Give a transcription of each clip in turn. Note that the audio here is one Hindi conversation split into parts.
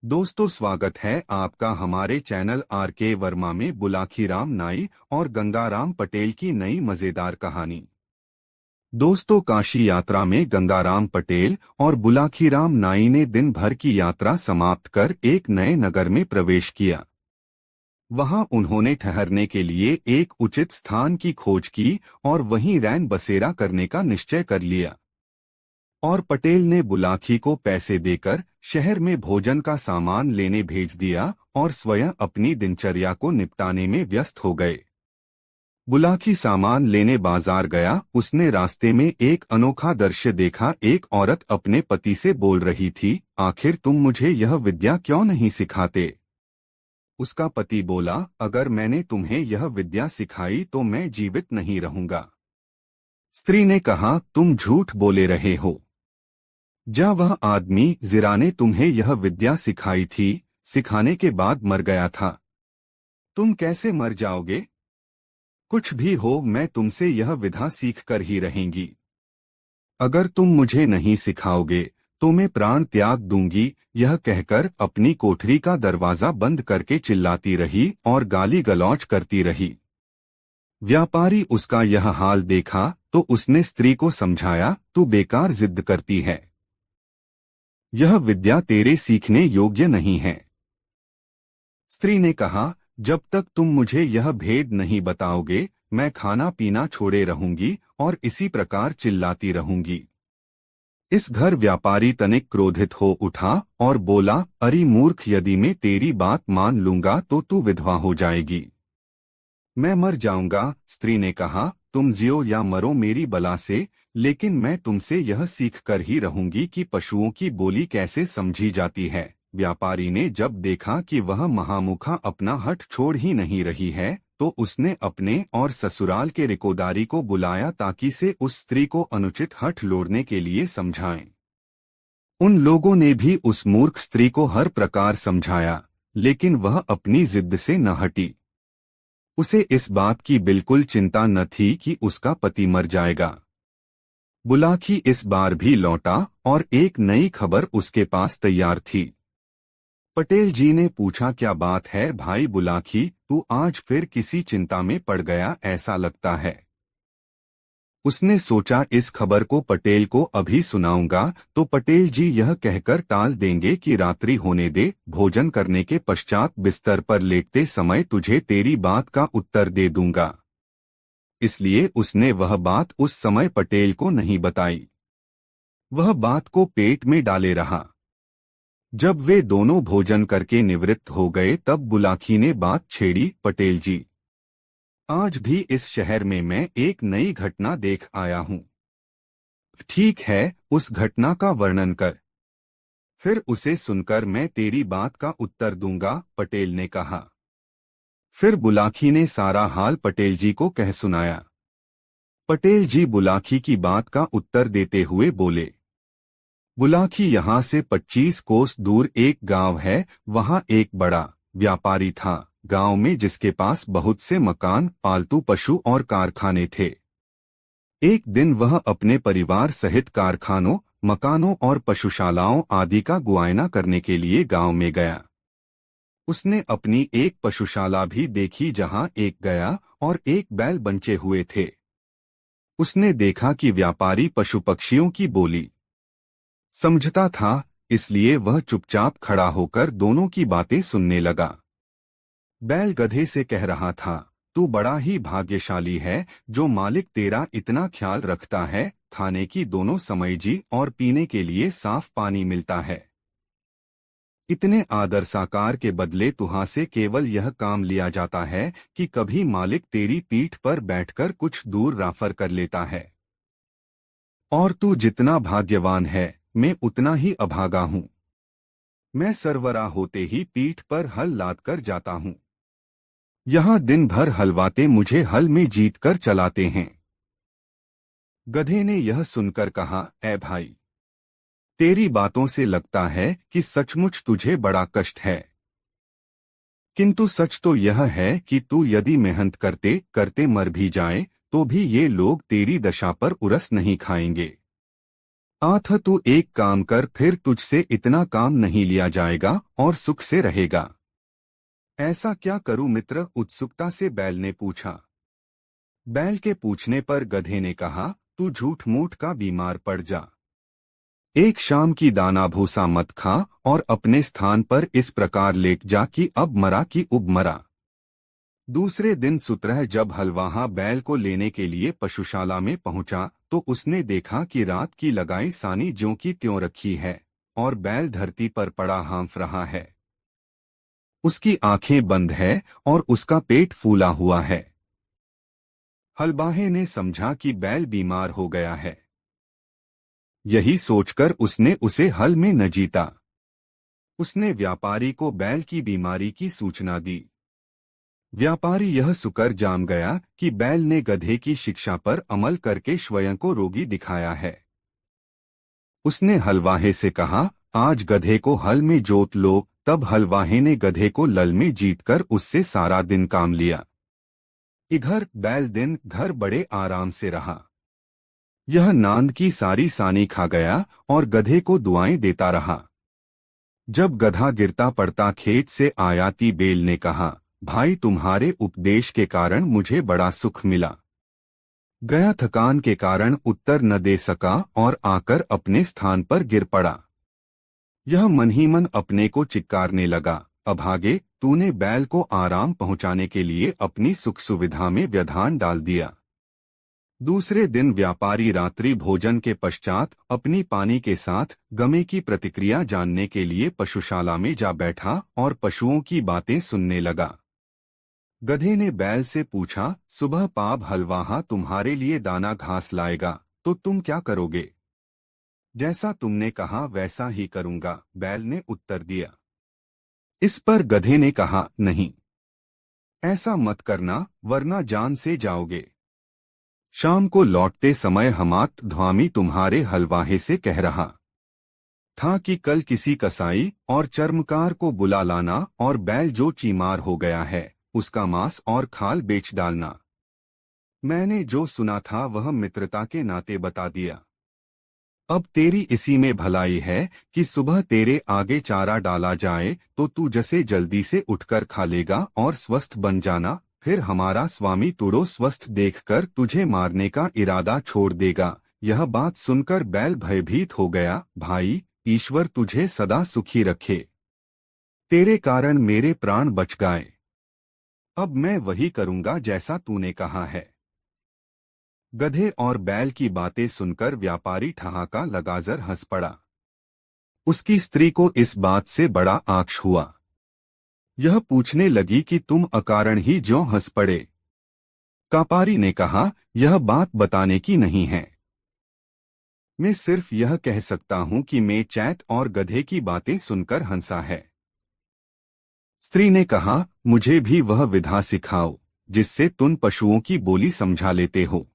दोस्तों, स्वागत है आपका हमारे चैनल आर के वर्मा में बुलाखीराम नाई और गंगाराम पटेल की नई मजेदार कहानी। दोस्तों, काशी यात्रा में गंगाराम पटेल और बुलाखीराम नाई ने दिन भर की यात्रा समाप्त कर एक नए नगर में प्रवेश किया। वहां उन्होंने ठहरने के लिए एक उचित स्थान की खोज की और वहीं रैन बसेरा करने का निश्चय कर लिया। और पटेल ने बुलाकी को पैसे देकर शहर में भोजन का सामान लेने भेज दिया और स्वयं अपनी दिनचर्या को निपटाने में व्यस्त हो गए। बुलाकी सामान लेने बाजार गया। उसने रास्ते में एक अनोखा दृश्य देखा। एक औरत अपने पति से बोल रही थी, आखिर तुम मुझे यह विद्या क्यों नहीं सिखाते? उसका पति बोला, अगर मैंने तुम्हें यह विद्या सिखाई तो मैं जीवित नहीं रहूंगा। स्त्री ने कहा, तुम झूठ बोले रहे हो। जा वह आदमी जिरा ने तुम्हें यह विद्या सिखाई थी, सिखाने के बाद मर गया था। तुम कैसे मर जाओगे? कुछ भी हो, मैं तुमसे यह विद्या सीख कर ही रहेंगी। अगर तुम मुझे नहीं सिखाओगे तो मैं प्राण त्याग दूंगी। यह कहकर अपनी कोठरी का दरवाजा बंद करके चिल्लाती रही और गाली गलौज करती रही। व्यापारी उसका यह हाल देखा तो उसने स्त्री को समझाया, तू बेकार जिद करती है, यह विद्या तेरे सीखने योग्य नहीं है। स्त्री ने कहा, जब तक तुम मुझे यह भेद नहीं बताओगे मैं खाना पीना छोड़े रहूंगी और इसी प्रकार चिल्लाती रहूंगी। इस घर व्यापारी तनिक क्रोधित हो उठा और बोला, अरे मूर्ख, यदि मैं तेरी बात मान लूंगा तो तू विधवा हो जाएगी। मैं मर जाऊंगा। स्त्री ने कहा, तुम जियो या मरो मेरी बला से, लेकिन मैं तुमसे यह सीख कर ही रहूंगी कि पशुओं की बोली कैसे समझी जाती है। व्यापारी ने जब देखा कि वह महामुखा अपना हठ छोड़ ही नहीं रही है तो उसने अपने और ससुराल के रिकोदारी को बुलाया ताकि से उस स्त्री को अनुचित हठ लोड़ने के लिए समझाएं। उन लोगों ने भी उस मूर्ख स्त्री को हर प्रकार समझाया, लेकिन वह अपनी जिद से न हटी। उसे इस बात की बिल्कुल चिंता न थी कि उसका पति मर जाएगा। बुलाकी इस बार भी लौटा और एक नई खबर उसके पास तैयार थी। पटेल जी ने पूछा, क्या बात है भाई बुलाकी, तू आज फिर किसी चिंता में पड़ गया ऐसा लगता है। उसने सोचा इस खबर को पटेल को अभी सुनाऊंगा तो पटेल जी यह कहकर टाल देंगे कि रात्रि होने दे, भोजन करने के पश्चात बिस्तर पर लेटते समय तुझे तेरी बात का उत्तर दे दूंगा। इसलिए उसने वह बात उस समय पटेल को नहीं बताई। वह बात को पेट में डाले रहा। जब वे दोनों भोजन करके निवृत्त हो गए तब बुलाकी ने बात छेड़ी, पटेल जी, आज भी इस शहर में मैं एक नई घटना देख आया हूँ। ठीक है, उस घटना का वर्णन कर, फिर उसे सुनकर मैं तेरी बात का उत्तर दूंगा, पटेल ने कहा। फिर बुलाकी ने सारा हाल पटेल जी को कह सुनाया। पटेल जी बुलाकी की बात का उत्तर देते हुए बोले, बुलाकी, यहाँ से 25 कोस दूर एक गांव है, वहाँ एक बड़ा व्यापारी था। गांव में जिसके पास बहुत से मकान, पालतू पशु और कारखाने थे। एक दिन वह अपने परिवार सहित कारखानों, मकानों और पशुशालाओं आदि का मुआयना करने के लिए गांव में गया। उसने अपनी एक पशुशाला भी देखी जहां एक गया और एक बैल बंचे हुए थे। उसने देखा कि व्यापारी पशु पक्षियों की बोली समझता था, इसलिए वह चुपचाप खड़ा होकर दोनों की बातें सुनने लगा। बैल गधे से कह रहा था, तू बड़ा ही भाग्यशाली है जो मालिक तेरा इतना ख्याल रखता है। खाने की दोनों समय जी और पीने के लिए साफ पानी मिलता है। इतने आदर साकार के बदले तुहां से केवल यह काम लिया जाता है कि कभी मालिक तेरी पीठ पर बैठकर कुछ दूर राफर कर लेता है। और तू जितना भाग्यवान है, मैं उतना ही अभागा हूँ। मैं सरवरा होते ही पीठ पर हल लाद कर जाता हूँ। यहाँ दिन भर हलवाते मुझे हल में जीत कर चलाते हैं। गधे ने यह सुनकर कहा, ऐ भाई, तेरी बातों से लगता है कि सचमुच तुझे बड़ा कष्ट है। किंतु सच तो यह है कि तू यदि मेहनत करते करते मर भी जाए तो भी ये लोग तेरी दशा पर उरस नहीं खाएंगे। आथ तू एक काम कर, फिर तुझसे इतना काम नहीं लिया जाएगा और सुख से रहेगा। ऐसा क्या करूं मित्र, उत्सुकता से बैल ने पूछा। बैल के पूछने पर गधे ने कहा, तू झूठ मूठ का बीमार पड़ जा। एक शाम की दाना भूसा मत खा और अपने स्थान पर इस प्रकार लेट जा कि अब मरा कि उब मरा। दूसरे दिन सुतरह जब हलवाहा बैल को लेने के लिए पशुशाला में पहुंचा तो उसने देखा कि रात की लगाई सानी ज्यों की त्यों रखी है और बैल धरती पर पड़ा हाँफ रहा है। उसकी आंखें बंद है और उसका पेट फूला हुआ है। हलवाहे ने समझा कि बैल बीमार हो गया है। यही सोचकर उसने उसे हल में न जीता। उसने व्यापारी को बैल की बीमारी की सूचना दी। व्यापारी यह सुकर जान गया कि बैल ने गधे की शिक्षा पर अमल करके स्वयं को रोगी दिखाया है। उसने हलवाहे से कहा, आज गधे को हल में जोत लो। तब हलवाहे ने गधे को लल में जीतकर उससे सारा दिन काम लिया। इधर बैल दिन घर बड़े आराम से रहा। यह नांद की सारी सानी खा गया और गधे को दुआएं देता रहा। जब गधा गिरता पड़ता खेत से आयाती बैल ने कहा, भाई तुम्हारे उपदेश के कारण मुझे बड़ा सुख मिला। गया थकान के कारण उत्तर न दे सका और आकर अपने स्थान पर गिर पड़ा। यह मन ही मन अपने को चिक्कारने लगा, अभागे, तूने बैल को आराम पहुंचाने के लिए अपनी सुख सुविधा में व्यवधान डाल दिया। दूसरे दिन व्यापारी रात्रि भोजन के पश्चात अपनी पानी के साथ गमे की प्रतिक्रिया जानने के लिए पशुशाला में जा बैठा और पशुओं की बातें सुनने लगा। गधे ने बैल से पूछा, सुबह पाब हलवाहा तुम्हारे लिए दाना घास लाएगा तो तुम क्या करोगे? जैसा तुमने कहा वैसा ही करूंगा, बैल ने उत्तर दिया। इस पर गधे ने कहा, नहीं, ऐसा मत करना वरना जान से जाओगे। शाम को लौटते समय हमात ध्वामी तुम्हारे हलवाहे से कह रहा था कि कल किसी कसाई और चर्मकार को बुला लाना और बैल जो चीमार हो गया है उसका मांस और खाल बेच डालना। मैंने जो सुना था वह मित्रता के नाते बता दिया। अब तेरी इसी में भलाई है कि सुबह तेरे आगे चारा डाला जाए तो तू जैसे जल्दी से उठकर खा लेगा और स्वस्थ बन जाना। फिर हमारा स्वामी तुड़ो स्वस्थ देखकर तुझे मारने का इरादा छोड़ देगा। यह बात सुनकर बैल भयभीत हो गया। भाई, ईश्वर तुझे सदा सुखी रखे, तेरे कारण मेरे प्राण बच गए। अब मैं वही करूंगा जैसा तूने कहा है। गधे और बैल की बातें सुनकर व्यापारी ठहाका लगाकर हंस पड़ा। उसकी स्त्री को इस बात से बड़ा आक्ष हुआ। यह पूछने लगी कि तुम अकारण ही क्यों हंस पड़े? व्यापारी ने कहा, यह बात बताने की नहीं है। मैं सिर्फ यह कह सकता हूं कि मैं चैत और गधे की बातें सुनकर हंसा है। स्त्री ने कहा, मुझे भी वह विधा सिखाओ जिससे तुम पशुओं की बोली समझा लेते हो।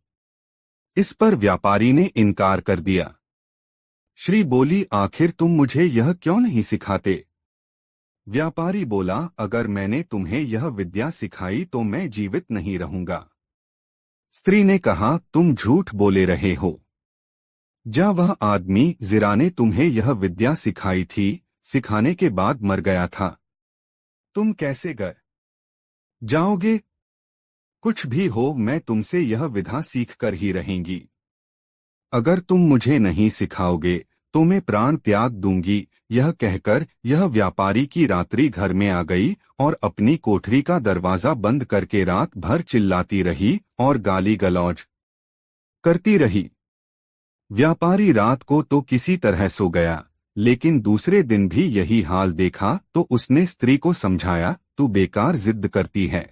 इस पर व्यापारी ने इनकार कर दिया। श्री बोली, आखिर तुम मुझे यह क्यों नहीं सिखाते? व्यापारी बोला, अगर मैंने तुम्हें यह विद्या सिखाई तो मैं जीवित नहीं रहूंगा। स्त्री ने कहा, तुम झूठ बोले रहे हो। जा वह आदमी जिरा ने तुम्हें यह विद्या सिखाई थी, सिखाने के बाद मर गया था। तुम कैसे गए जाओगे? कुछ भी हो, मैं तुमसे यह विधा सीख कर ही रहेंगी। अगर तुम मुझे नहीं सिखाओगे तो मैं प्राण त्याग दूंगी। यह कहकर यह व्यापारी की रात्रि घर में आ गई और अपनी कोठरी का दरवाजा बंद करके रात भर चिल्लाती रही और गाली गलौज करती रही। व्यापारी रात को तो किसी तरह सो गया, लेकिन दूसरे दिन भी यही हाल देखा तो उसने स्त्री को समझाया, तू बेकार जिद करती है,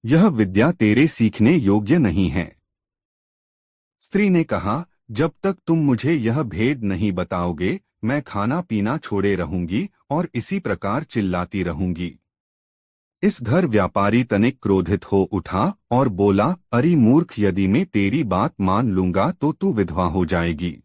यह विद्या तेरे सीखने योग्य नहीं है। स्त्री ने कहा, जब तक तुम मुझे यह भेद नहीं बताओगे मैं खाना पीना छोड़े रहूंगी और इसी प्रकार चिल्लाती रहूंगी। इस घर व्यापारी तनिक क्रोधित हो उठा और बोला, अरे मूर्ख, यदि मैं तेरी बात मान लूंगा तो तू विधवा हो जाएगी।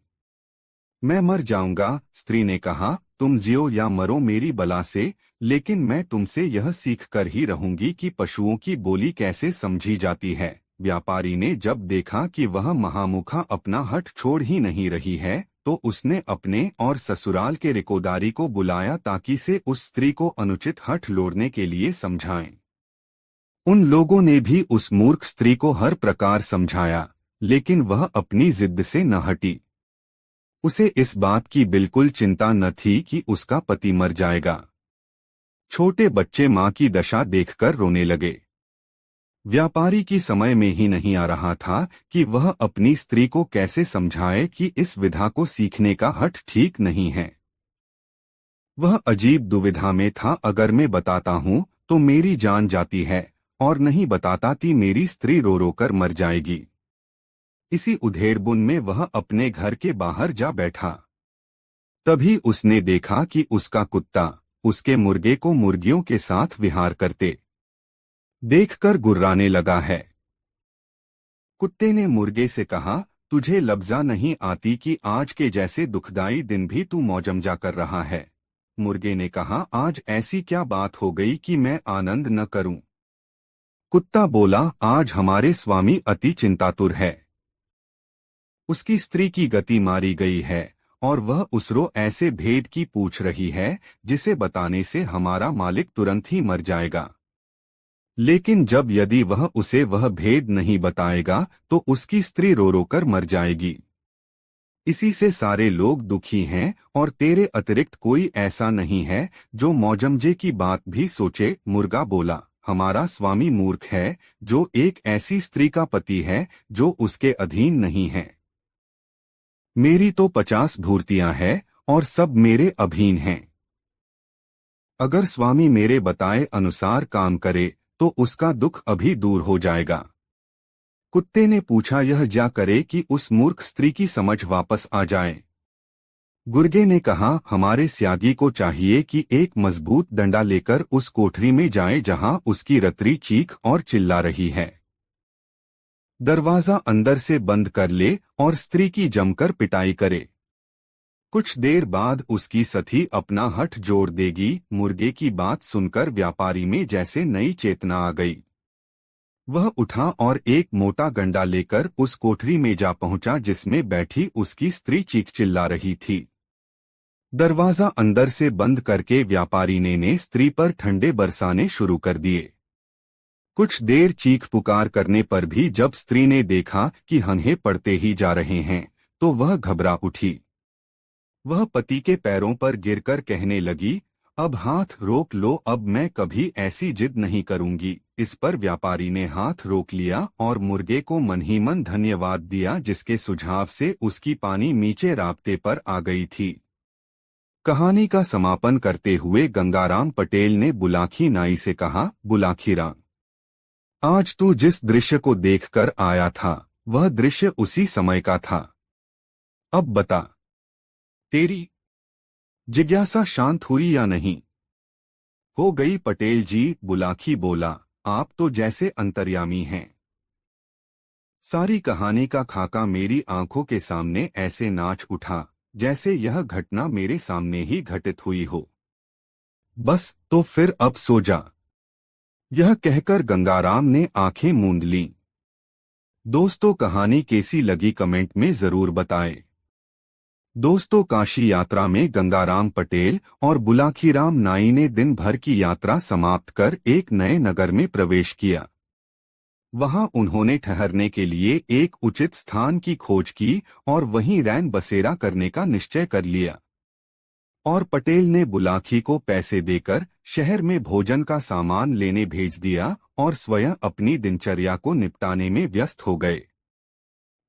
मैं मर जाऊंगा। स्त्री ने कहा, तुम जियो या मरो मेरी बला से, लेकिन मैं तुमसे यह सीख कर ही रहूंगी कि पशुओं की बोली कैसे समझी जाती है। व्यापारी ने जब देखा कि वह महामुखा अपना हठ छोड़ ही नहीं रही है, तो उसने अपने और ससुराल के रिकोदारी को बुलाया ताकि से उस स्त्री को अनुचित हठ लोड़ने के लिए समझाएं। उन लोगों ने भी उस मूर्ख स्त्री को हर प्रकार समझाया, लेकिन वह अपनी जिद से न हटी। उसे इस बात की बिल्कुल चिंता न थी कि उसका पति मर जाएगा। छोटे बच्चे मां की दशा देखकर रोने लगे। व्यापारी की समय में ही नहीं आ रहा था कि वह अपनी स्त्री को कैसे समझाए कि इस विधा को सीखने का हठ ठीक नहीं है। वह अजीब दुविधा में था, अगर मैं बताता हूं तो मेरी जान जाती है, और नहीं बताता तो मेरी स्त्री रो रो कर मर जाएगी। इसी उधेड़बुन में वह अपने घर के बाहर जा बैठा। तभी उसने देखा कि उसका कुत्ता उसके मुर्गे को मुर्गियों के साथ विहार करते देखकर गुर्राने लगा है। कुत्ते ने मुर्गे से कहा, तुझे लब्जा नहीं आती कि आज के जैसे दुखदाई दिन भी तू मौजमजा कर रहा है। मुर्गे ने कहा, आज ऐसी क्या बात हो गई कि मैं आनंद न करूं। कुत्ता बोला, आज हमारे स्वामी अति चिंतातुर है। उसकी स्त्री की गति मारी गई है और वह उसरो ऐसे भेद की पूछ रही है जिसे बताने से हमारा मालिक तुरंत ही मर जाएगा। लेकिन जब यदि वह उसे वह भेद नहीं बताएगा तो उसकी स्त्री रो रो कर मर जाएगी। इसी से सारे लोग दुखी हैं और तेरे अतिरिक्त कोई ऐसा नहीं है जो मौजमजे की बात भी सोचे। मुर्गा बोला, हमारा स्वामी मूर्ख है जो एक ऐसी स्त्री का पति है जो उसके अधीन नहीं है। मेरी तो 50 भूर्तियां हैं और सब मेरे अधीन हैं। अगर स्वामी मेरे बताए अनुसार काम करे तो उसका दुख अभी दूर हो जाएगा। कुत्ते ने पूछा, यह क्या करे कि उस मूर्ख स्त्री की समझ वापस आ जाए। गुर्गे ने कहा, हमारे स्यागी को चाहिए कि एक मजबूत डंडा लेकर उस कोठरी में जाए जहां उसकी रतरी चीख और चिल्ला रही है। दरवाजा अंदर से बंद कर ले और स्त्री की जमकर पिटाई करे। कुछ देर बाद उसकी सथी अपना हठ जोड़ देगी। मुर्गे की बात सुनकर व्यापारी में जैसे नई चेतना आ गई। वह उठा और एक मोटा गंडा लेकर उस कोठरी में जा पहुंचा जिसमें बैठी उसकी स्त्री चीख चिल्ला रही थी। दरवाजा अंदर से बंद करके व्यापारी ने स्त्री पर ठंडे बरसाने शुरू कर दिए। कुछ देर चीख पुकार करने पर भी जब स्त्री ने देखा कि हन्हे पड़ते ही जा रहे हैं तो वह घबरा उठी। वह पति के पैरों पर गिरकर कहने लगी, अब हाथ रोक लो, अब मैं कभी ऐसी जिद नहीं करूंगी। इस पर व्यापारी ने हाथ रोक लिया और मुर्गे को मन ही मन धन्यवाद दिया जिसके सुझाव से उसकी पानी नीचे राब्ते पर आ गई थी। कहानी का समापन करते हुए गंगाराम पटेल ने बुलाखी नाई से कहा, बुलाखी राम, आज तू जिस दृश्य को देखकर आया था वह दृश्य उसी समय का था। अब बता, तेरी जिज्ञासा शांत हुई या नहीं? हो गई पटेल जी, बुलाखी बोला, आप तो जैसे अंतर्यामी हैं। सारी कहानी का खाका मेरी आंखों के सामने ऐसे नाच उठा जैसे यह घटना मेरे सामने ही घटित हुई हो। बस तो फिर अब सो जा। यह कहकर गंगाराम ने आंखें मूंद लीं। दोस्तों, कहानी कैसी लगी कमेंट में जरूर बताएं। दोस्तों, काशी यात्रा में गंगाराम पटेल और बुलाखीराम नाई ने दिन भर की यात्रा समाप्त कर एक नए नगर में प्रवेश किया। वहां उन्होंने ठहरने के लिए एक उचित स्थान की खोज की और वहीं रैन बसेरा करने का निश्चय कर लिया। और पटेल ने बुलाखी को पैसे देकर शहर में भोजन का सामान लेने भेज दिया और स्वयं अपनी दिनचर्या को निपटाने में व्यस्त हो गए।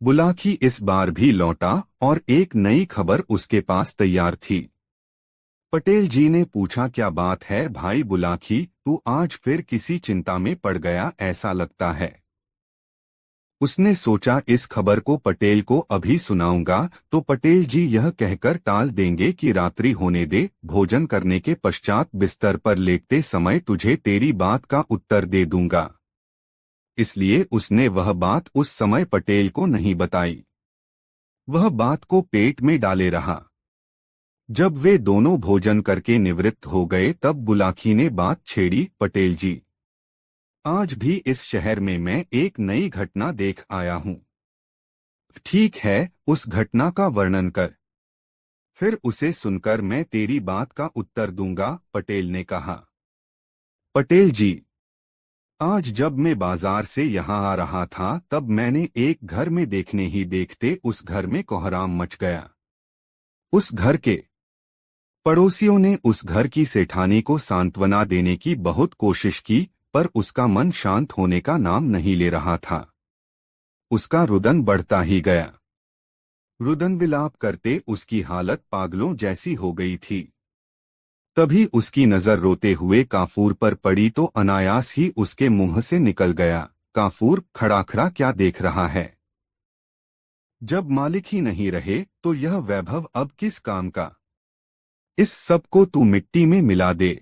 बुलाखी इस बार भी लौटा और एक नई खबर उसके पास तैयार थी। पटेल जी ने पूछा, क्या बात है भाई बुलाखी, तू आज फिर किसी चिंता में पड़ गया ऐसा लगता है। उसने सोचा इस खबर को पटेल को अभी सुनाऊंगा तो पटेल जी यह कहकर टाल देंगे कि रात्रि होने दे, भोजन करने के पश्चात बिस्तर पर लेटते समय तुझे तेरी बात का उत्तर दे दूंगा। इसलिए उसने वह बात उस समय पटेल को नहीं बताई। वह बात को पेट में डाले रहा। जब वे दोनों भोजन करके निवृत्त हो गए तब बुलाखी ने बात छेड़ी, पटेल जी, आज भी इस शहर में मैं एक नई घटना देख आया हूँ। ठीक है, उस घटना का वर्णन कर। फिर उसे सुनकर मैं तेरी बात का उत्तर दूंगा, पटेल ने कहा। पटेल जी, आज जब मैं बाजार से यहाँ आ रहा था तब मैंने एक घर में देखने ही देखते उस घर में कोहराम मच गया। उस घर के पड़ोसियों ने उस घर की सेठानी को सांत्वना देने की बहुत कोशिश की, पर उसका मन शांत होने का नाम नहीं ले रहा था। उसका रुदन बढ़ता ही गया। रुदन विलाप करते उसकी हालत पागलों जैसी हो गई थी। तभी उसकी नजर रोते हुए काफूर पर पड़ी तो अनायास ही उसके मुंह से निकल गया, काफूर, खड़ा खड़ा क्या देख रहा है? जब मालिक ही नहीं रहे तो यह वैभव अब किस काम का? इस सब को तू मिट्टी में मिला दे।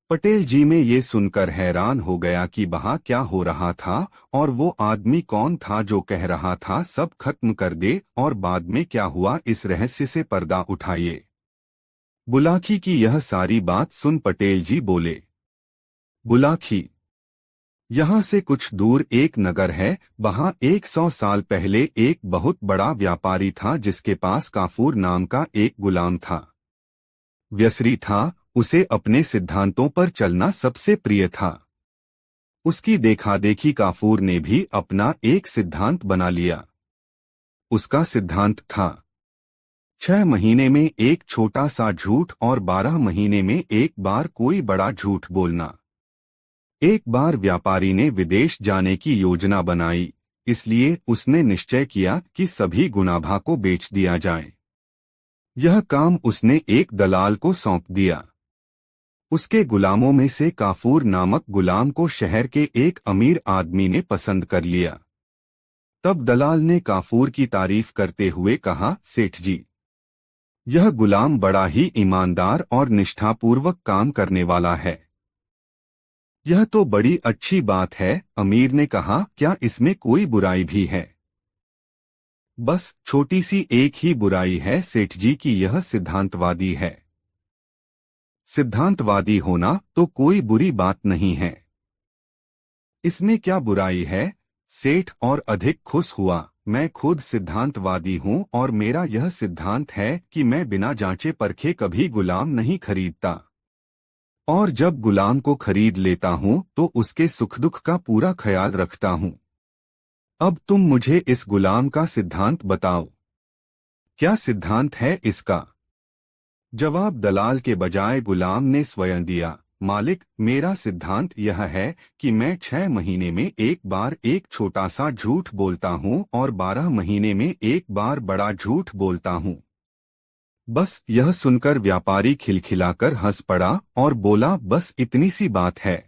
पटेल जी में ये सुनकर हैरान हो गया कि वहाँ क्या हो रहा था और वो आदमी कौन था जो कह रहा था सब खत्म कर दे, और बाद में क्या हुआ इस रहस्य से पर्दा उठाइए। बुलाखी की यह सारी बात सुन पटेल जी बोले। बुलाखी यहाँ से कुछ दूर एक नगर है। वहाँ 100 साल पहले एक बहुत बड़ा व्यापारी था जिसके पास काफूर नाम का एक गुलाम था। व्यसरी था, उसे अपने सिद्धांतों पर चलना सबसे प्रिय था। उसकी देखादेखी काफूर ने भी अपना एक सिद्धांत बना लिया। उसका सिद्धांत था 6 महीने में एक छोटा सा झूठ और 12 महीने में एक बार कोई बड़ा झूठ बोलना। एक बार व्यापारी ने विदेश जाने की योजना बनाई, इसलिए उसने निश्चय किया कि सभी गुनाभा को बेच दिया जाए। यह काम उसने एक दलाल को सौंप दिया। उसके गुलामों में से काफूर नामक गुलाम को शहर के एक अमीर आदमी ने पसंद कर लिया। तब दलाल ने काफूर की तारीफ करते हुए कहा, सेठ जी, यह गुलाम बड़ा ही ईमानदार और निष्ठापूर्वक काम करने वाला है। यह तो बड़ी अच्छी बात है। अमीर ने कहा, क्या इसमें कोई बुराई भी है? बस छोटी सी एक ही बुराई है सेठ जी की यह सिद्धांतवादी है। सिद्धांतवादी होना तो कोई बुरी बात नहीं है। इसमें क्या बुराई है? सेठ और अधिक खुश हुआ। मैं खुद सिद्धांतवादी हूँ और मेरा यह सिद्धांत है कि मैं बिना जांचे परखे कभी गुलाम नहीं खरीदता, और जब गुलाम को खरीद लेता हूँ तो उसके सुख दुख का पूरा ख्याल रखता हूँ। अब तुम मुझे इस गुलाम का सिद्धांत बताओ, क्या सिद्धांत है इसका? जवाब दलाल के बजाय गुलाम ने स्वयं दिया। मालिक, मेरा सिद्धांत यह है कि मैं 6 महीने में एक बार एक छोटा सा झूठ बोलता हूँ और 12 महीने में एक बार बड़ा झूठ बोलता हूँ। बस यह सुनकर व्यापारी खिलखिलाकर हंस पड़ा और बोला, बस इतनी सी बात है,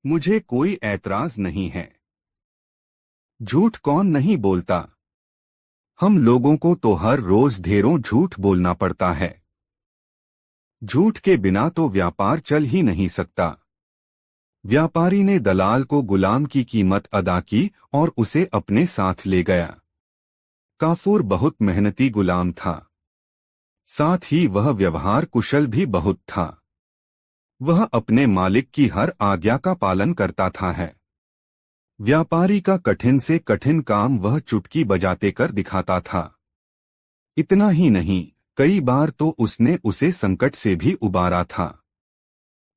मुझे कोई ऐतराज नहीं है। झूठ कौन नहीं बोलता? हम लोगों को तो हर रोज ढेरों झूठ बोलना पड़ता है। झूठ के बिना तो व्यापार चल ही नहीं सकता। व्यापारी ने दलाल को गुलाम की कीमत अदा की और उसे अपने साथ ले गया। काफूर बहुत मेहनती गुलाम था, साथ ही वह व्यवहार कुशल भी बहुत था। वह अपने मालिक की हर आज्ञा का पालन करता था है। व्यापारी का कठिन से कठिन काम वह चुटकी बजाते कर दिखाता था। इतना ही नहीं, कई बार तो उसने उसे संकट से भी उबारा था।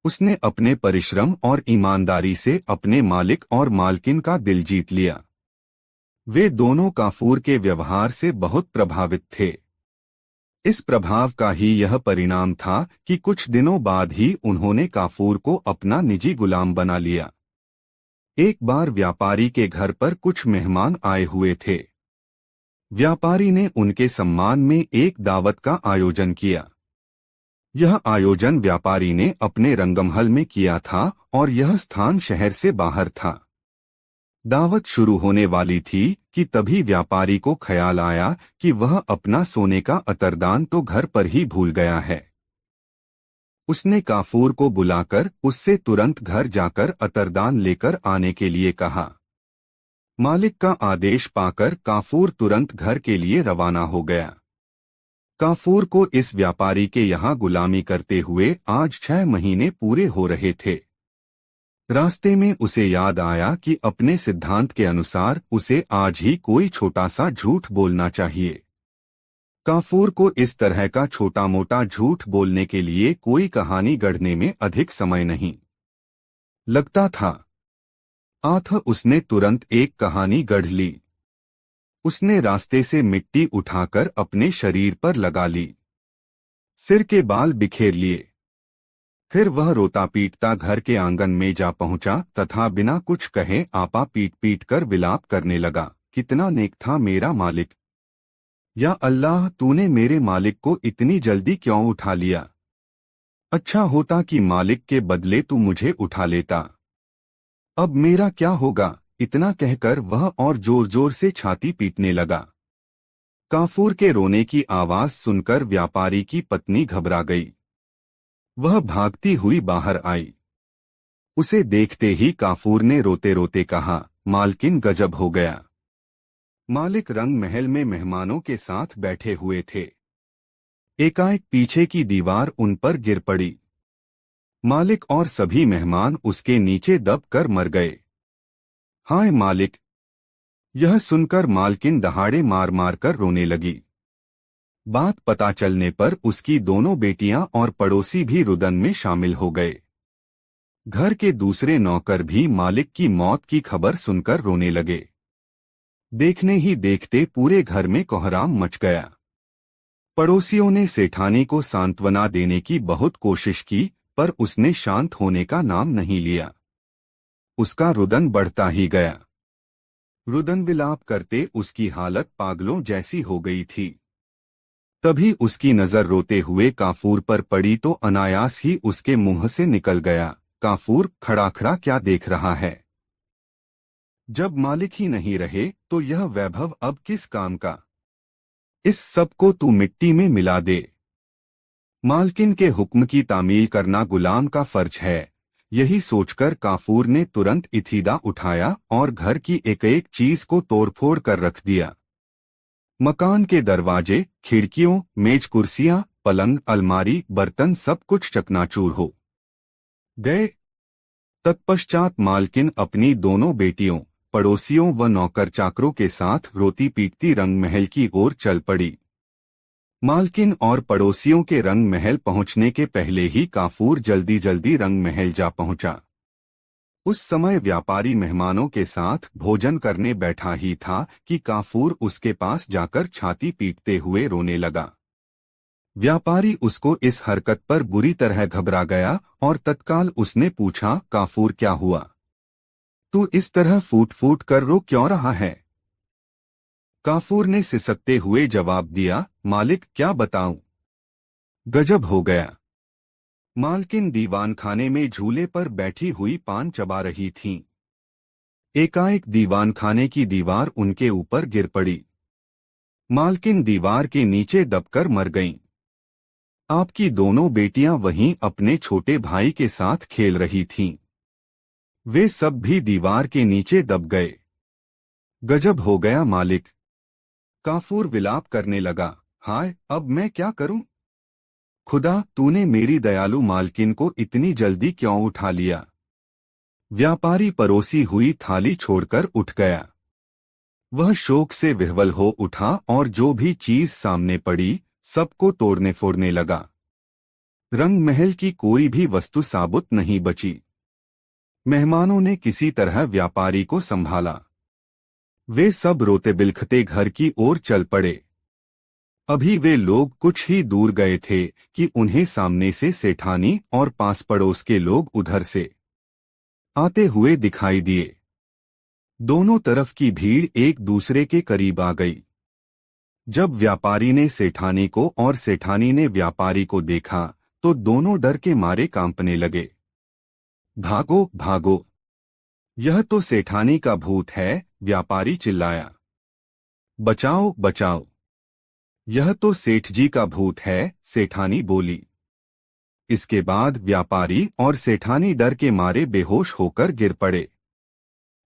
उसने अपने परिश्रम और ईमानदारी से अपने मालिक और मालकिन का दिल जीत लिया। वे दोनों काफूर के व्यवहार से बहुत प्रभावित थे। इस प्रभाव का ही यह परिणाम था कि कुछ दिनों बाद ही उन्होंने काफूर को अपना निजी गुलाम बना लिया। एक बार व्यापारी के घर पर कुछ मेहमान आए हुए थे। व्यापारी ने उनके सम्मान में एक दावत का आयोजन किया। यह आयोजन व्यापारी ने अपने रंगमहल में किया था और यह स्थान शहर से बाहर था। दावत शुरू होने वाली थी कि तभी व्यापारी को ख्याल आया कि वह अपना सोने का अतरदान तो घर पर ही भूल गया है। उसने काफूर को बुलाकर उससे तुरंत घर जाकर अतरदान लेकर आने के लिए कहा। मालिक का आदेश पाकर काफूर तुरंत घर के लिए रवाना हो गया। काफूर को इस व्यापारी के यहाँ गुलामी करते हुए आज 6 महीने पूरे हो रहे थे। रास्ते में उसे याद आया कि अपने सिद्धांत के अनुसार उसे आज ही कोई छोटा सा झूठ बोलना चाहिए। काफूर को इस तरह का छोटा मोटा झूठ बोलने के लिए कोई कहानी गढ़ने में अधिक समय नहीं लगता था। अतः उसने तुरंत एक कहानी गढ़ ली। उसने रास्ते से मिट्टी उठाकर अपने शरीर पर लगा ली, सिर के बाल बिखेर लिए। फिर वह रोता पीटता घर के आंगन में जा पहुंचा तथा बिना कुछ कहे आपा पीट पीट कर विलाप करने लगा, कितना नेक था मेरा मालिक। या अल्लाह, तूने मेरे मालिक को इतनी जल्दी क्यों उठा लिया। अच्छा होता कि मालिक के बदले तू मुझे उठा लेता। अब मेरा क्या होगा। इतना कहकर वह और जोर जोर से छाती पीटने लगा। काफूर के रोने की आवाज सुनकर व्यापारी की पत्नी घबरा गई। वह भागती हुई बाहर आई। उसे देखते ही काफूर ने रोते रोते कहा, मालकिन गजब हो गया। मालिक रंग महल में मेहमानों के साथ बैठे हुए थे। एकाएक पीछे की दीवार उन पर गिर पड़ी। मालिक और सभी मेहमान उसके नीचे दब कर मर गए। हाय मालिक। यह सुनकर मालकिन दहाड़े मार मार कर रोने लगी। बात पता चलने पर उसकी दोनों बेटियां और पड़ोसी भी रुदन में शामिल हो गए। घर के दूसरे नौकर भी मालिक की मौत की खबर सुनकर रोने लगे। देखने ही देखते पूरे घर में कोहराम मच गया। पड़ोसियों ने सेठानी को सांत्वना देने की बहुत कोशिश की, पर उसने शांत होने का नाम नहीं लिया। उसका रुदन बढ़ता ही गया। रुदन विलाप करते उसकी हालत पागलों जैसी हो गई थी। तभी उसकी नजर रोते हुए काफूर पर पड़ी तो अनायास ही उसके मुंह से निकल गया, काफूर, खड़ा खड़ा क्या देख रहा है। जब मालिक ही नहीं रहे तो यह वैभव अब किस काम का। इस सब को तू मिट्टी में मिला दे। मालकिन के हुक्म की तामील करना गुलाम का फर्ज है। यही सोचकर काफूर ने तुरंत इथीदा उठाया और घर की एक एक चीज को तोड़फोड़ कर रख दिया। मकान के दरवाजे, खिड़कियों, मेज कुर्सियां, पलंग, अलमारी, बर्तन सब कुछ चकनाचूर हो गए। तत्पश्चात मालकिन अपनी दोनों बेटियों, पड़ोसियों व नौकर चाकरों के साथ रोती पीटती रंग महल की ओर चल पड़ी। मालकिन और पड़ोसियों के रंग महल पहुंचने के पहले ही काफूर जल्दी जल्दी रंग महल जा पहुंचा। उस समय व्यापारी मेहमानों के साथ भोजन करने बैठा ही था कि काफूर उसके पास जाकर छाती पीटते हुए रोने लगा। व्यापारी उसको इस हरकत पर बुरी तरह घबरा गया और तत्काल उसने पूछा, काफूर क्या हुआ। तू इस तरह फूट फूट कर रो क्यों रहा है। काफूर ने सिसकते हुए जवाब दिया, मालिक क्या बताऊं। गजब हो गया। मालकिन दीवान खाने में झूले पर बैठी हुई पान चबा रही थीं। एकाएक दीवान खाने की दीवार उनके ऊपर गिर पड़ी। मालकिन दीवार के नीचे दबकर मर गईं। आपकी दोनों बेटियां वहीं अपने छोटे भाई के साथ खेल रही थीं। वे सब भी दीवार के नीचे दब गए। गजब हो गया मालिक। काफूर विलाप करने लगा, हाय, अब मैं क्या करूं। खुदा, तूने मेरी दयालु मालकिन को इतनी जल्दी क्यों उठा लिया। व्यापारी परोसी हुई थाली छोड़कर उठ गया। वह शोक से विह्वल हो उठा और जो भी चीज सामने पड़ी सबको तोड़ने फोड़ने लगा। रंग महल की कोई भी वस्तु साबुत नहीं बची। मेहमानों ने किसी तरह व्यापारी को संभाला। वे सब रोते बिलखते घर की ओर चल पड़े। अभी वे लोग कुछ ही दूर गए थे कि उन्हें सामने से सेठानी और पास पड़ोस के लोग उधर से आते हुए दिखाई दिए। दोनों तरफ की भीड़ एक दूसरे के करीब आ गई। जब व्यापारी ने सेठानी को और सेठानी ने व्यापारी को देखा तो दोनों डर के मारे कांपने लगे। भागो भागो, यह तो सेठानी का भूत है, व्यापारी चिल्लाया। बचाओ बचाओ, यह तो सेठ जी का भूत है, सेठानी बोली। इसके बाद व्यापारी और सेठानी डर के मारे बेहोश होकर गिर पड़े।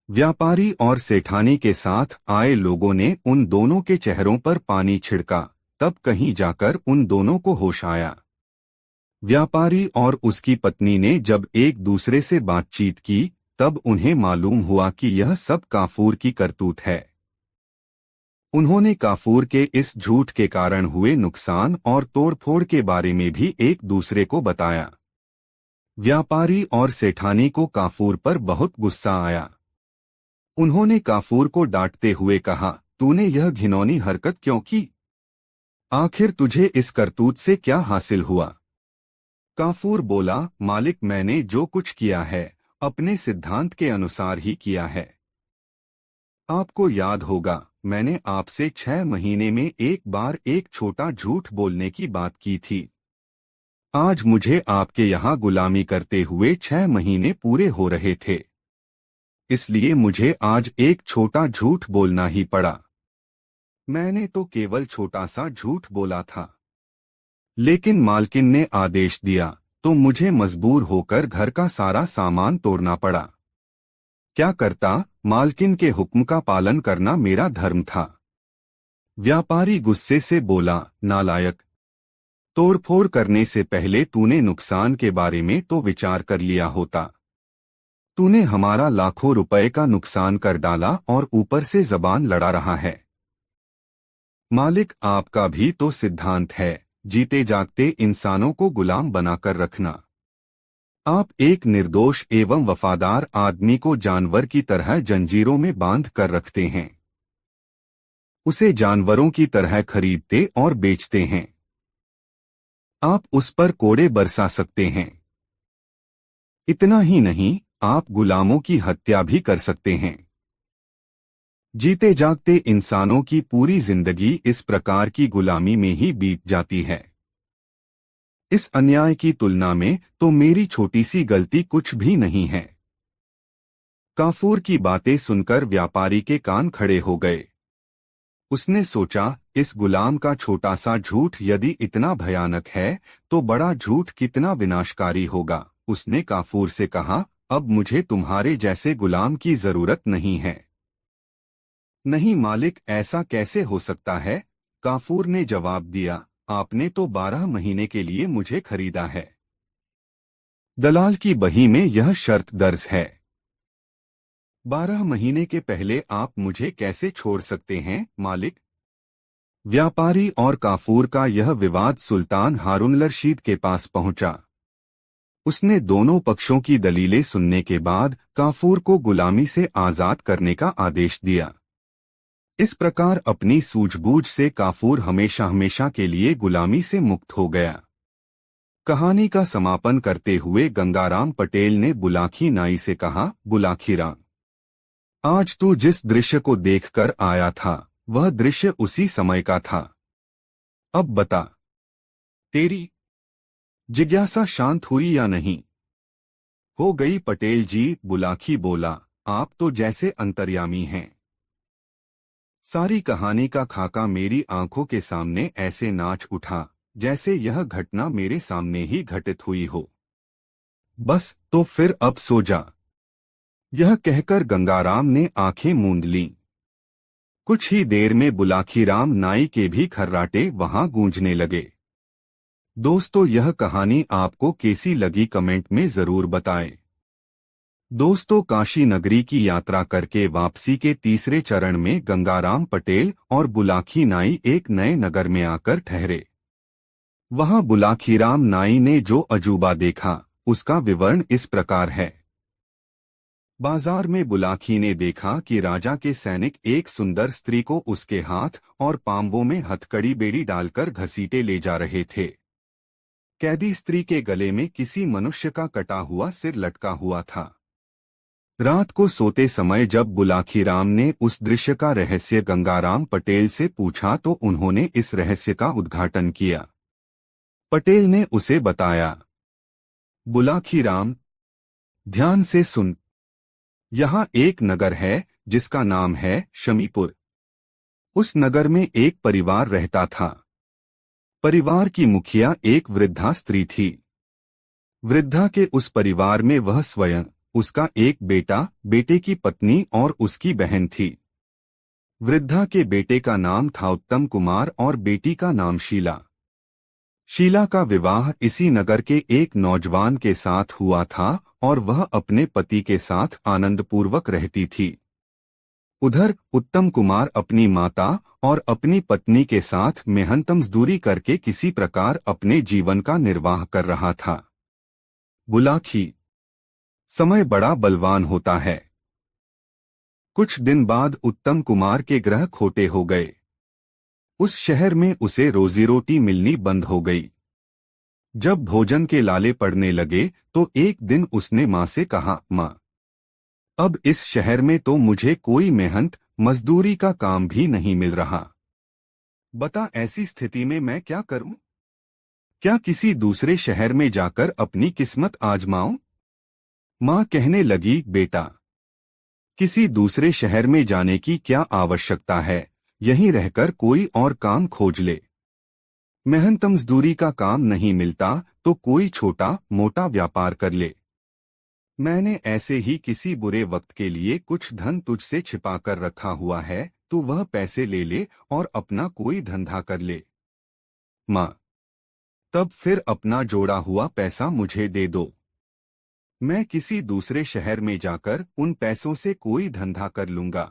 व्यापारी और सेठानी के साथ आए लोगों ने उन दोनों के चेहरों पर पानी छिड़का, तब कहीं जाकर उन दोनों को होश आया। व्यापारी और उसकी पत्नी ने जब एक दूसरे से बातचीत की तब उन्हें मालूम हुआ कि यह सब काफूर की करतूत है। उन्होंने काफूर के इस झूठ के कारण हुए नुकसान और तोड़फोड़ के बारे में भी एक दूसरे को बताया। व्यापारी और सेठानी को काफूर पर बहुत गुस्सा आया। उन्होंने काफूर को डांटते हुए कहा, तूने यह घिनौनी हरकत क्यों की? आखिर तुझे इस करतूत से क्या हासिल हुआ? काफूर बोला, मालिक, मैंने जो कुछ किया है अपने सिद्धांत के अनुसार ही किया है। आपको याद होगा, मैंने आपसे 6 महीने में एक बार एक छोटा झूठ बोलने की बात की थी। आज मुझे आपके यहाँ गुलामी करते हुए 6 महीने पूरे हो रहे थे, इसलिए मुझे आज एक छोटा झूठ बोलना ही पड़ा। मैंने तो केवल छोटा सा झूठ बोला था, लेकिन मालकिन ने आदेश दिया तो मुझे मजबूर होकर घर का सारा सामान तोड़ना पड़ा। क्या करता, मालकिन के हुक्म का पालन करना मेरा धर्म था। व्यापारी गुस्से से बोला, नालायक, तोड़फोड़ करने से पहले तूने नुकसान के बारे में तो विचार कर लिया होता। तूने हमारा लाखों रुपए का नुकसान कर डाला और ऊपर से जबान लड़ा रहा है। मालिक, आपका भी तो सिद्धांत है, जीते जागते इंसानों को गुलाम बनाकर रखना। आप एक निर्दोष एवं वफादार आदमी को जानवर की तरह जंजीरों में बांध कर रखते हैं, उसे जानवरों की तरह खरीदते और बेचते हैं। आप उस पर कोड़े बरसा सकते हैं। इतना ही नहीं, आप गुलामों की हत्या भी कर सकते हैं। जीते जागते इंसानों की पूरी जिंदगी इस प्रकार की गुलामी में ही बीत जाती है। इस अन्याय की तुलना में तो मेरी छोटी सी गलती कुछ भी नहीं है। काफूर की बातें सुनकर व्यापारी के कान खड़े हो गए। उसने सोचा, इस गुलाम का छोटा सा झूठ यदि इतना भयानक है तो बड़ा झूठ कितना विनाशकारी होगा। उसने काफूर से कहा, अब मुझे तुम्हारे जैसे गुलाम की जरूरत नहीं है। नहीं मालिक, ऐसा कैसे हो सकता है? काफूर ने जवाब दिया, आपने तो 12 महीने के लिए मुझे खरीदा है। दलाल की बही में यह शर्त दर्ज है। 12 महीने के पहले आप मुझे कैसे छोड़ सकते हैं, मालिक? व्यापारी और काफूर का यह विवाद सुल्तान हारून रशीद के पास पहुंचा। उसने दोनों पक्षों की दलीलें सुनने के बाद काफूर को गुलामी से आजाद करने का आदेश दिया। इस प्रकार अपनी सूझबूझ से काफूर हमेशा हमेशा के लिए गुलामी से मुक्त हो गया। कहानी का समापन करते हुए गंगाराम पटेल ने बुलाकी नाई से कहा, बुलाकी राम, आज तू जिस दृश्य को देखकर आया था वह दृश्य उसी समय का था। अब बता, तेरी जिज्ञासा शांत हुई या नहीं? हो गई पटेल जी, बुलाकी बोला, आप तो जैसे अंतर्यामी हैं। सारी कहानी का खाका मेरी आंखों के सामने ऐसे नाच उठा जैसे यह घटना मेरे सामने ही घटित हुई हो। बस तो फिर अब सो जा। यह कहकर गंगाराम ने आंखें मूंद लीं। कुछ ही देर में बुलाखीराम नाई के भी खर्राटे वहां गूंजने लगे। दोस्तों, यह कहानी आपको कैसी लगी कमेंट में जरूर बताएं। दोस्तों, काशी नगरी की यात्रा करके वापसी के तीसरे चरण में गंगाराम पटेल और बुलाकी नाई एक नए नगर में आकर ठहरे। वहां बुलाखीराम नाई ने जो अजूबा देखा उसका विवरण इस प्रकार है। बाजार में बुलाकी ने देखा कि राजा के सैनिक एक सुंदर स्त्री को उसके हाथ और पांवों में हथकड़ी बेड़ी डालकर घसीटे ले जा रहे थे। कैदी स्त्री के गले में किसी मनुष्य का कटा हुआ सिर लटका हुआ था। रात को सोते समय जब बुलाखीराम ने उस दृश्य का रहस्य गंगाराम पटेल से पूछा तो उन्होंने इस रहस्य का उद्घाटन किया। पटेल ने उसे बताया, बुलाखीराम, ध्यान से सुन। यहाँ एक नगर है जिसका नाम है शमीपुर। उस नगर में एक परिवार रहता था। परिवार की मुखिया एक वृद्धा स्त्री थी। वृद्धा के उस परिवार में वह स्वयं, उसका एक बेटा, बेटे की पत्नी और उसकी बहन थी। वृद्धा के बेटे का नाम था उत्तम कुमार और बेटी का नाम शीला। शीला का विवाह इसी नगर के एक नौजवान के साथ हुआ था और वह अपने पति के साथ आनंदपूर्वक रहती थी। उधर उत्तम कुमार अपनी माता और अपनी पत्नी के साथ मेहनत मजदूरी करके किसी प्रकार अपने जीवन का निर्वाह कर रहा था। बुलाखी। समय बड़ा बलवान होता है। कुछ दिन बाद उत्तम कुमार के ग्रह खोटे हो गए। उस शहर में उसे रोजी रोटी मिलनी बंद हो गई। जब भोजन के लाले पड़ने लगे तो एक दिन उसने माँ से कहा, माँ, अब इस शहर में तो मुझे कोई मेहनत मजदूरी का काम भी नहीं मिल रहा। बता, ऐसी स्थिति में मैं क्या करूं? क्या किसी दूसरे शहर में जाकर अपनी किस्मत आजमाऊं? माँ कहने लगी, बेटा, किसी दूसरे शहर में जाने की क्या आवश्यकता है, यहीं रहकर कोई और काम खोज ले। मेहनत मजदूरी का काम नहीं मिलता तो कोई छोटा मोटा व्यापार कर ले। मैंने ऐसे ही किसी बुरे वक्त के लिए कुछ धन तुझसे छिपा कर रखा हुआ है, तू वह पैसे ले ले और अपना कोई धंधा कर ले। माँ, तब फिर अपना जोड़ा हुआ पैसा मुझे दे दो। मैं किसी दूसरे शहर में जाकर उन पैसों से कोई धंधा कर लूंगा।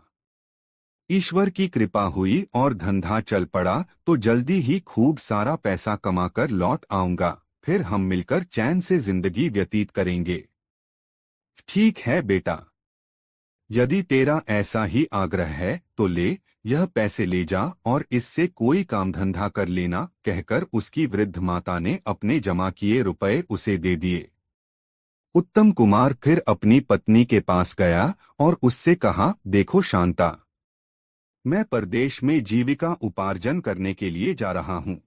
ईश्वर की कृपा हुई और धंधा चल पड़ा तो जल्दी ही खूब सारा पैसा कमाकर लौट आऊंगा, फिर हम मिलकर चैन से जिंदगी व्यतीत करेंगे। ठीक है बेटा, यदि तेरा ऐसा ही आग्रह है तो ले, यह पैसे ले जा और इससे कोई काम धंधा कर लेना, कहकर उसकी वृद्ध माता ने अपने जमा किए रुपए उसे दे दिए। उत्तम कुमार फिर अपनी पत्नी के पास गया और उससे कहा, देखो शांता, मैं परदेश में जीविका उपार्जन करने के लिए जा रहा हूँ।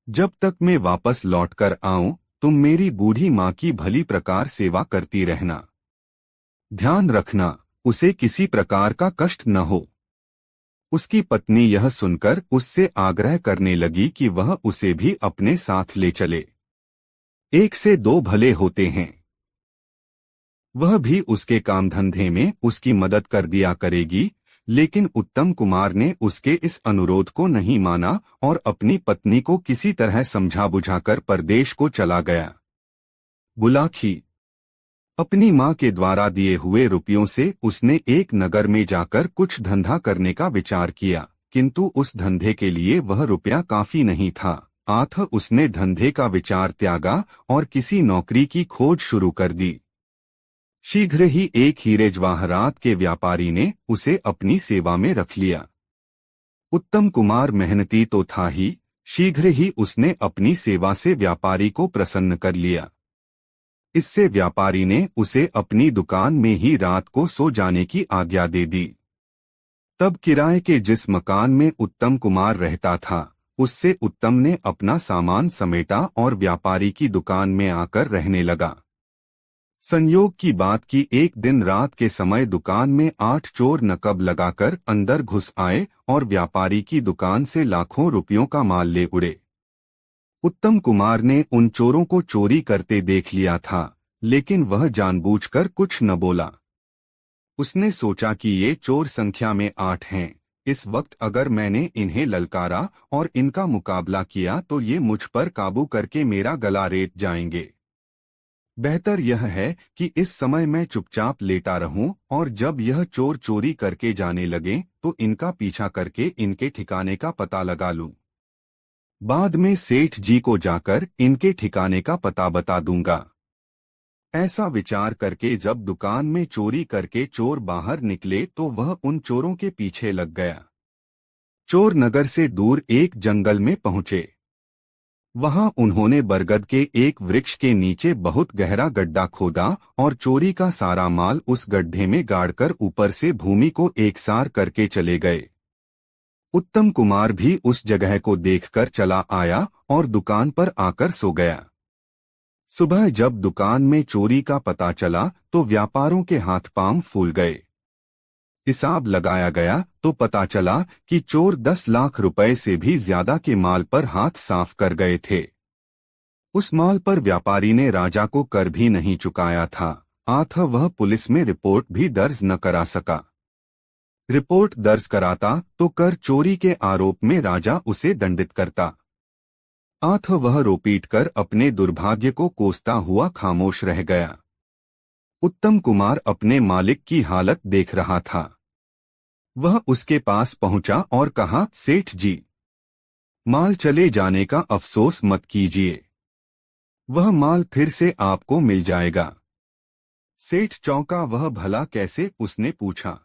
जब तक मैं वापस लौटकर आऊं, तुम मेरी बूढ़ी माँ की भली प्रकार सेवा करती रहना। ध्यान रखना, उसे किसी प्रकार का कष्ट न हो। उसकी पत्नी यह सुनकर उससे आग्रह करने लगी कि वह उसे भी अपने साथ ले चले। एक से दो भले होते हैं। वह भी उसके काम धंधे में उसकी मदद कर दिया करेगी। लेकिन उत्तम कुमार ने उसके इस अनुरोध को नहीं माना और अपनी पत्नी को किसी तरह समझा बुझाकर परदेश को चला गया। बुलाखी। अपनी माँ के द्वारा दिए हुए रुपयों से उसने एक नगर में जाकर कुछ धंधा करने का विचार किया, किंतु उस धंधे के लिए वह रुपया काफी नहीं था। अतः उसने धंधे का विचार त्यागा और किसी नौकरी की खोज शुरू कर दी। शीघ्र ही एक हीरे जवाहरात के व्यापारी ने उसे अपनी सेवा में रख लिया। उत्तम कुमार मेहनती तो था ही, शीघ्र ही उसने अपनी सेवा से व्यापारी को प्रसन्न कर लिया। इससे व्यापारी ने उसे अपनी दुकान में ही रात को सो जाने की आज्ञा दे दी। तब किराए के जिस मकान में उत्तम कुमार रहता था, उससे उत्तम ने अपना सामान समेटा और व्यापारी की दुकान में आकर रहने लगा। संयोग की बात कि एक दिन रात के समय दुकान में 8 चोर नकब लगाकर अंदर घुस आए और व्यापारी की दुकान से लाखों रुपयों का माल ले उड़े। उत्तम कुमार ने उन चोरों को चोरी करते देख लिया था, लेकिन वह जानबूझकर कुछ न बोला। उसने सोचा कि ये चोर संख्या में 8 हैं, इस वक्त अगर मैंने इन्हें ललकारा और इनका मुकाबला किया तो ये मुझ पर काबू करके मेरा गला रेत जाएंगे। बेहतर यह है कि इस समय मैं चुपचाप लेटा रहूं और जब यह चोर चोरी करके जाने लगें तो इनका पीछा करके इनके ठिकाने का पता लगा लूं। बाद में सेठ जी को जाकर इनके ठिकाने का पता बता दूंगा। ऐसा विचार करके जब दुकान में चोरी करके चोर बाहर निकले तो वह उन चोरों के पीछे लग गया। चोर नगर से दूर एक जंगल में पहुंचे। वहां उन्होंने बरगद के एक वृक्ष के नीचे बहुत गहरा गड्ढा खोदा और चोरी का सारा माल उस गड्ढे में गाड़कर ऊपर से भूमि को एकसार करके चले गए। उत्तम कुमार भी उस जगह को देखकर चला आया और दुकान पर आकर सो गया। सुबह जब दुकान में चोरी का पता चला तो व्यापारों के हाथ पांव फूल गए। हिसाब लगाया गया तो पता चला कि चोर 10 लाख रुपए से भी ज्यादा के माल पर हाथ साफ कर गए थे। उस माल पर व्यापारी ने राजा को कर भी नहीं चुकाया था, अतः वह पुलिस में रिपोर्ट भी दर्ज न करा सका। रिपोर्ट दर्ज कराता तो कर चोरी के आरोप में राजा उसे दंडित करता। आठ वह रो पीट कर अपने दुर्भाग्य को कोसता हुआ खामोश रह गया। उत्तम कुमार अपने मालिक की हालत देख रहा था। वह उसके पास पहुंचा और कहा, सेठ जी, माल चले जाने का अफसोस मत कीजिए, वह माल फिर से आपको मिल जाएगा। सेठ चौंका, वह भला कैसे? उसने पूछा।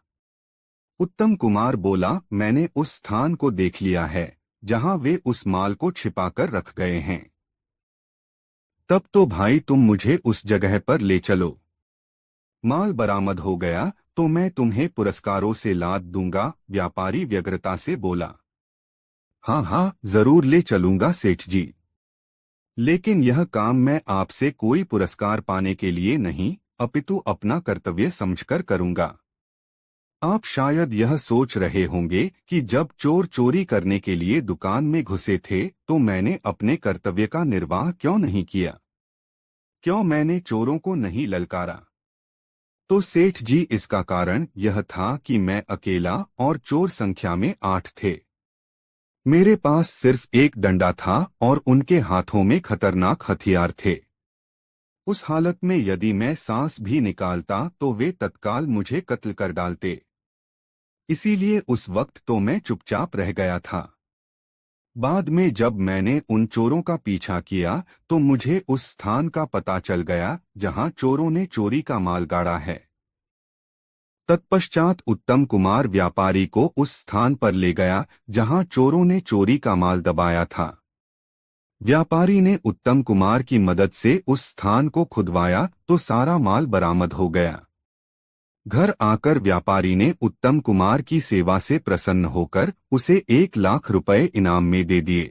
उत्तम कुमार बोला, मैंने उस स्थान को देख लिया है जहां वे उस माल को छिपाकर रख गए हैं। तब तो भाई तुम मुझे उस जगह पर ले चलो। माल बरामद हो गया तो मैं तुम्हें पुरस्कारों से लाद दूंगा। व्यापारी व्यग्रता से बोला। हाँ हाँ, जरूर ले चलूंगा सेठ जी, लेकिन यह काम मैं आपसे कोई पुरस्कार पाने के लिए नहीं, अपितु अपना कर्तव्य समझकर करूंगा। आप शायद यह सोच रहे होंगे कि जब चोर चोरी करने के लिए दुकान में घुसे थे तो मैंने अपने कर्तव्य का निर्वाह क्यों नहीं किया, क्यों मैंने चोरों को नहीं ललकारा। तो सेठ जी, इसका कारण यह था कि मैं अकेला और चोर संख्या में 8 थे। मेरे पास सिर्फ एक डंडा था और उनके हाथों में खतरनाक हथियार थे। उस हालत में यदि मैं सांस भी निकालता तो वे तत्काल मुझे कत्ल कर डालते। इसीलिए उस वक्त तो मैं चुपचाप रह गया था। बाद में जब मैंने उन चोरों का पीछा किया तो मुझे उस स्थान का पता चल गया जहां चोरों ने चोरी का माल गाड़ा है। तत्पश्चात उत्तम कुमार व्यापारी को उस स्थान पर ले गया जहां चोरों ने चोरी का माल दबाया था। व्यापारी ने उत्तम कुमार की मदद से उस स्थान को खुदवाया तो सारा माल बरामद हो गया। घर आकर व्यापारी ने उत्तम कुमार की सेवा से प्रसन्न होकर उसे 1 लाख रुपए इनाम में दे दिए।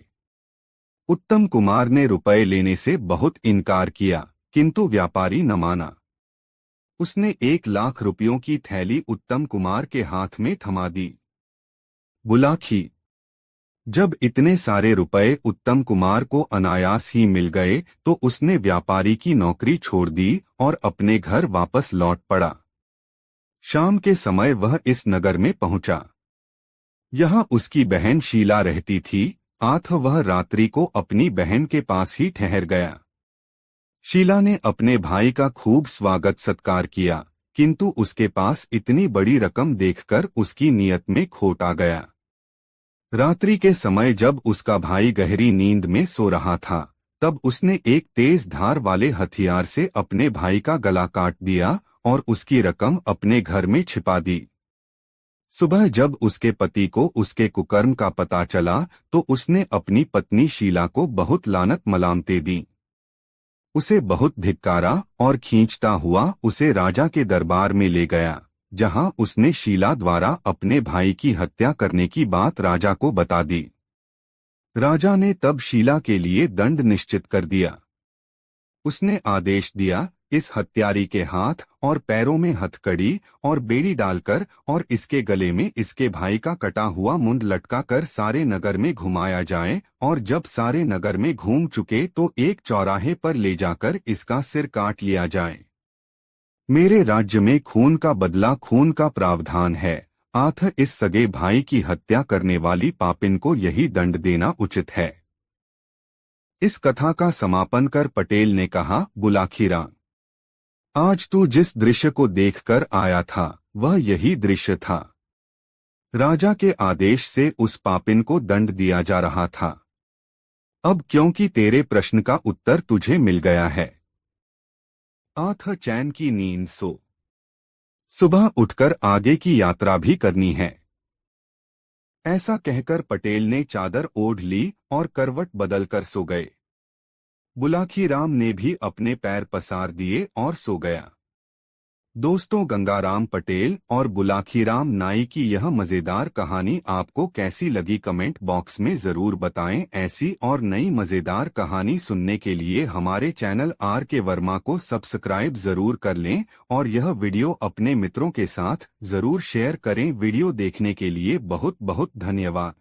उत्तम कुमार ने रुपए लेने से बहुत इनकार किया, किंतु व्यापारी न माना। उसने 1 लाख रुपयों की थैली उत्तम कुमार के हाथ में थमा दी। बुलाखी। जब इतने सारे रुपए उत्तम कुमार को अनायास ही मिल गए तो उसने व्यापारी की नौकरी छोड़ दी और अपने घर वापस लौट पड़ा। शाम के समय वह इस नगर में पहुंचा। यहाँ उसकी बहन शीला रहती थी। आठ वह रात्रि को अपनी बहन के पास ही ठहर गया। शीला ने अपने भाई का खूब स्वागत सत्कार किया, किंतु उसके पास इतनी बड़ी रकम देखकर उसकी नीयत में खोट आ गया। रात्रि के समय जब उसका भाई गहरी नींद में सो रहा था तब उसने एक तेज धार वाले हथियार से अपने भाई का गला काट दिया और उसकी रकम अपने घर में छिपा दी। सुबह जब उसके पति को उसके कुकर्म का पता चला तो उसने अपनी पत्नी शीला को बहुत लानत मलामतें दी, उसे बहुत धिक्कारा और खींचता हुआ उसे राजा के दरबार में ले गया, जहां उसने शीला द्वारा अपने भाई की हत्या करने की बात राजा को बता दी। राजा ने तब शीला के लिए दंड निश्चित कर दिया। उसने आदेश दिया, इस हत्यारी के हाथ और पैरों में हथकड़ी और बेड़ी डालकर और इसके गले में इसके भाई का कटा हुआ मुंड लटका कर सारे नगर में घुमाया जाए और जब सारे नगर में घूम चुके तो एक चौराहे पर ले जाकर इसका सिर काट लिया जाए। मेरे राज्य में खून का बदला खून का प्रावधान है, अतः इस सगे भाई की हत्या करने वाली पापिन को यही दंड देना उचित है। इस कथा का समापन कर पटेल ने कहा, बुलाखीराम, आज तू जिस दृश्य को देखकर आया था वह यही दृश्य था। राजा के आदेश से उस पापिन को दंड दिया जा रहा था। अब क्योंकि तेरे प्रश्न का उत्तर तुझे मिल गया है, आठ चैन की नींद सो। सुबह उठकर आगे की यात्रा भी करनी है। ऐसा कहकर पटेल ने चादर ओढ़ ली और करवट बदलकर सो गए। बुलाखीराम ने भी अपने पैर पसार दिए और सो गया। दोस्तों, गंगाराम पटेल और बुलाखीराम नाई की यह मजेदार कहानी आपको कैसी लगी कमेंट बॉक्स में जरूर बताएं। ऐसी और नई मजेदार कहानी सुनने के लिए हमारे चैनल RK वर्मा को सब्सक्राइब जरूर कर लें और यह वीडियो अपने मित्रों के साथ जरूर शेयर करें। वीडियो देखने के लिए बहुत बहुत धन्यवाद।